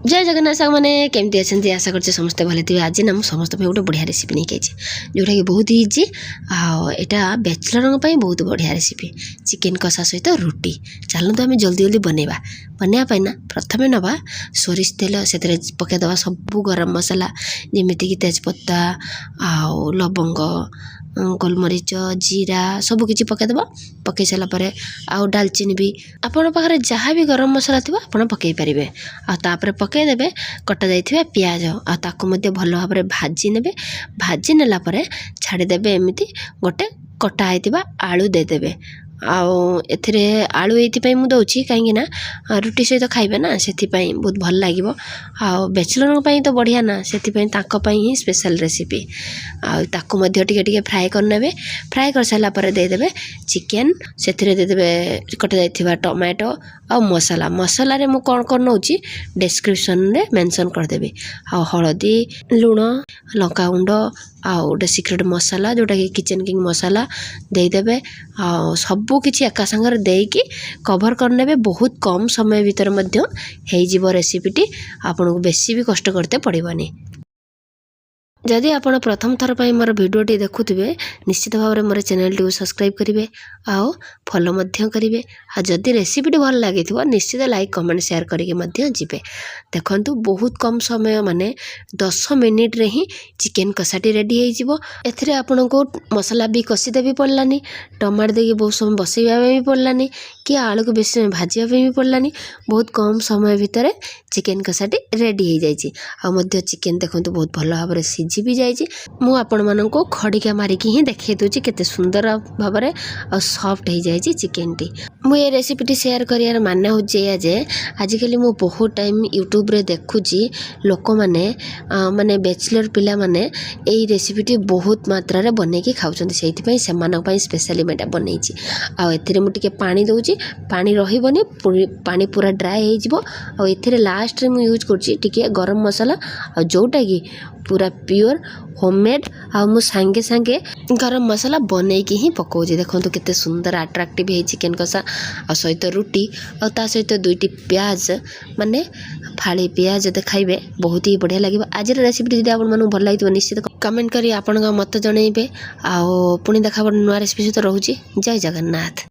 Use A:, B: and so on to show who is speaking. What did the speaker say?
A: जय जगन्नाथ साग मैंने केमती अच्छे आशा करते समस्ते भले थे। आज ना मुझे समस्त गोटे बढ़िया रेसिपी नहीं खाई जोटा कि बहुत इजी आटा बैचलर बहुत बढ़िया रेसिपी चिकेन कषा सहित रुटी। चलते आम जल्दी जल्दी बनवा बनवाई ना प्रथम नवा सोरिष तेल से पकईदे सब गरम मसला जमीक तेजपत्ता आउ लवंग गोलमरीच जीरा सबकि पकईदे पकई सारापर आउ डालचीनी भी आपण पाखे जहाँ भी गरम मसला थी आप पकई पारे आपर पकईदे कटा जाइए पियाज आकु भल भाव में भाजी ने भाजी नेला छाड़देवे एमती गोटे कटा होता आलू देदेवे आउ आलू ये मुझे कहीं रुटी सहित खाइबे ना से बहुत भल लगे बैचलर तो बढ़िया ना से ही स्पेशल रेसिपी आकु टे फ्राए करने फ्राए कर सारापर देदेवे चिकेन से देदेवे कटा जाइए टमाटो आ मसला मसला रे मु कौन कौन नौची डिस्क्रिप्शन रे मेंशन करदेवी हलदी लुण लंका गुंड आउ गोटे सिक्रेट मसला जोटा कि किचन किंग मसला देदेवे सबू किसी एका संगे देकी कवर करने बहुत कम समय भितर हो रेसिपीटी आपन को बेसी भी कष्ट करते पड़ोनी। जदि आपण प्रथम थर पर मोर भिडियोटी देखुवे निश्चित भाव में मोर चैनल टी सब्सक्राइब करेंगे आओ फॉलो करेंगे जदि रेसिपीटी भल लगी निश्चित लाइक कमेंट शेयर करके जीवे देखु बहुत कम समय माने 10 मिनिट रे ही चिकेन कषाटी रेडी हो आपन को मसला भी कषीदे भी पड़लानी टमाटो देके बहुत समय बसैया भी पड़लानी कि आलू को बेस समय भाजिया भी पड़लानी बहुत कम समय भितर चिकेन कषाटी रेडी हो जाए चिकेन देखो बहुत भल भाव में सीझी भी जाइए मु आपण मानक खड़िका मारिकी ही देखे दूची केते सुंदर भाव में आ सॉफ्ट हो जाए चिकेन टी मु ये रेसिपीटी शेयर करियार माने हो जे आजिकली मु बहुत टाइम यूट्यूब रे देखुची लोक माने माने बैचलर पिला माने एई रेसिपीटी बहुत मात्रा रे बनेकी खाउछन्ती सेति पई सेमानक पई स्पेशली मेटा बनैछि आ एथिरे मु टिके पानी दउची पानी रहिबनी पानी पूरा ड्राई हो जिवो आ एथिरे लास्ट रे मु यूज करछि टिके गरम मसला आ जोटा की पूरा प्योर होममेड आ मु संगे संगे गरम मसला बनैकी ही पकाउछि देखंतु केते सुंदर अट्रैक्टिव है चिकेन कषा आ सहित रुटी आ ता सहित दुईटी प्याज माने फाड़ी प्याज दे खाइबे बहुत ही बढ़िया लगे। आज रेसिपी जब आप भल लगे निश्चित कमेंट करी आपण मत जनइबे आ पुणी देखा नुआ रेसिपी सहित रोची। जय जगन्नाथ।